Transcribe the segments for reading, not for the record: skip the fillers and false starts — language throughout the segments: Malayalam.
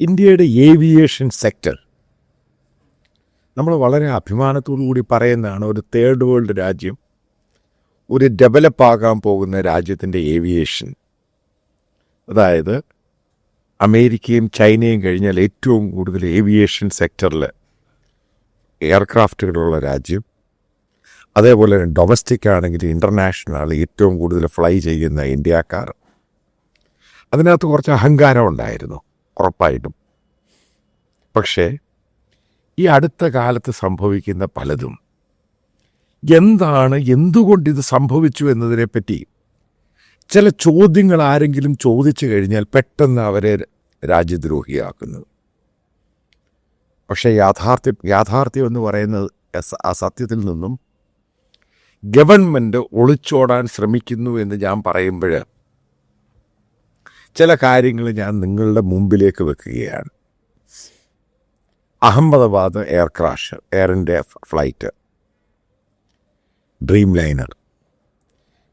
ഇന്ത്യയുടെ ഏവിയേഷൻ സെക്ടർ നമ്മൾ വളരെ അഭിമാനത്തോടു കൂടി പറയുന്നതാണ്. ഒരു തേർഡ് വേൾഡ് രാജ്യം, ഒരു ഡെവലപ്പ് ആകാൻ പോകുന്ന രാജ്യത്തിൻ്റെ ഏവിയേഷൻ, അതായത് അമേരിക്കയും ചൈനയും കഴിഞ്ഞാൽ ഏറ്റവും കൂടുതൽ ഏവിയേഷൻ സെക്ടറിൽ എയർക്രാഫ്റ്റുകളുള്ള രാജ്യം, അതേപോലെ ഡൊമസ്റ്റിക് ആണെങ്കിൽ ഇൻ്റർനാഷണൽ ഏറ്റവും കൂടുതൽ ഫ്ലൈ ചെയ്യുന്ന ഇന്ത്യക്കാർ. അതിനകത്ത് കുറച്ച് അഹങ്കാരം ഉണ്ടായിരുന്നു ഉറപ്പായിട്ടും. പക്ഷേ ഈ അടുത്ത കാലത്ത് സംഭവിക്കുന്ന പലതും എന്തുകൊണ്ടിത് സംഭവിച്ചു എന്നതിനെപ്പറ്റി ചില ചോദ്യങ്ങൾ ആരെങ്കിലും ചോദിച്ചു കഴിഞ്ഞാൽ പെട്ടെന്ന് അവരെ രാജ്യദ്രോഹിയാക്കുന്നത്. പക്ഷേ യാഥാർത്ഥ്യം എന്ന് പറയുന്നത് ആ സത്യത്തിൽ നിന്നും ഗവൺമെൻറ് ഒളിച്ചോടാൻ ശ്രമിക്കുന്നു എന്ന് ഞാൻ പറയുമ്പോൾ ചില കാര്യങ്ങൾ ഞാൻ നിങ്ങളുടെ മുമ്പിലേക്ക് വെക്കുകയാണ്. Ahmedabad air India flight, dream liner,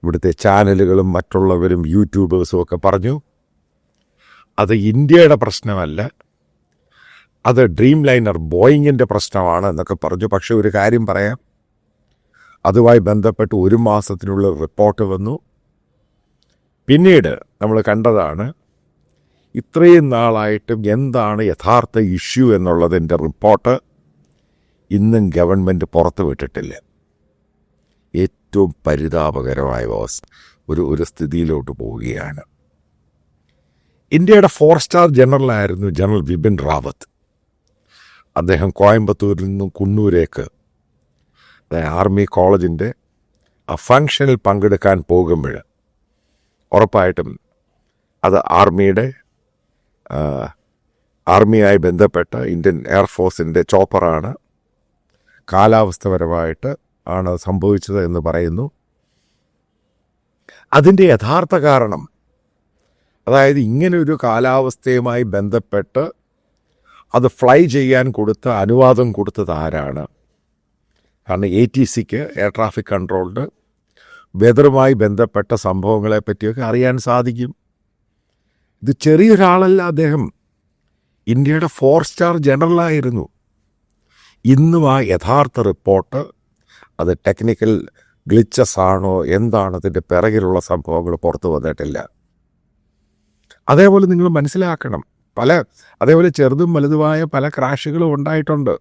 ഇവിടുത്തെ ചാനലുകളും മറ്റുള്ളവരും യൂട്യൂബേഴ്സും ഒക്കെ പറഞ്ഞു അത് ഇന്ത്യയുടെ പ്രശ്നമല്ല, അത് ഡ്രീം ലൈനർ ബോയിങ്ങിൻ്റെ പ്രശ്നമാണ് എന്നൊക്കെ പറഞ്ഞു. പക്ഷെ ഒരു കാര്യം പറയാം, അതുമായി ബന്ധപ്പെട്ട് 1 മാസത്തിനുള്ള റിപ്പോർട്ട് വന്നു. പിന്നീട് നമ്മൾ കണ്ടതാണ് ഇത്രയും നാളായിട്ടും എന്താണ് യഥാർത്ഥ ഇഷ്യൂ എന്നുള്ളതിൻ്റെ റിപ്പോർട്ട് ഇന്നും ഗവൺമെൻറ് പുറത്തു വിട്ടിട്ടില്ല. ഏറ്റവും പരിതാപകരമായ ഒരു സ്ഥിതിയിലോട്ട് പോവുകയാണ്. ഇന്ത്യയുടെ 4 സ്റ്റാർ ജനറലായിരുന്നു ജനറൽ ബിപിൻ റാവത്ത്. അദ്ദേഹം കോയമ്പത്തൂരിൽ നിന്നും കുന്നൂരേക്ക് ആർമി കോളേജിൻ്റെ ആ ഫങ്ഷനിൽ പങ്കെടുക്കാൻ പോകുമ്പോൾ ഉറപ്പായിട്ടും അത് ആർമിയായി ബന്ധപ്പെട്ട ഇന്ത്യൻ എയർഫോഴ്സിൻ്റെ ചോപ്പറാണ്. കാലാവസ്ഥപരമായിട്ട് ആണ് സംഭവിച്ചത് എന്ന് പറയുന്നു. അതിൻ്റെ യഥാർത്ഥ കാരണം, അതായത് ഇങ്ങനൊരു കാലാവസ്ഥയുമായി ബന്ധപ്പെട്ട് അത് ഫ്ലൈ ചെയ്യാൻ അനുവാദം കൊടുത്തത് ആരാണ്? കാരണം ATCക്ക് എയർ ട്രാഫിക് കൺട്രോളിൻ്റെ വെതറുമായി ബന്ധപ്പെട്ട സംഭവങ്ങളെ പറ്റിയൊക്കെ അറിയാൻ സാധിക്കും. ഇത് ചെറിയൊരാളല്ല, അദ്ദേഹം ഇന്ത്യയുടെ 4 സ്റ്റാർ ജനറലായിരുന്നു. ഇന്നും ആ യഥാർത്ഥ റിപ്പോർട്ട് അത് ടെക്നിക്കൽ ഗ്ലിച്ചസ് ആണോ എന്താണ് അതിൻ്റെ പിറകിലുള്ള സംഭവങ്ങൾ പുറത്തു വന്നിട്ടില്ല. അതേപോലെ നിങ്ങൾ മനസ്സിലാക്കണം, അതേപോലെ ചെറുതും വലുതുമായ പല ക്രാഷുകളും ഉണ്ടായിട്ടുണ്ട്.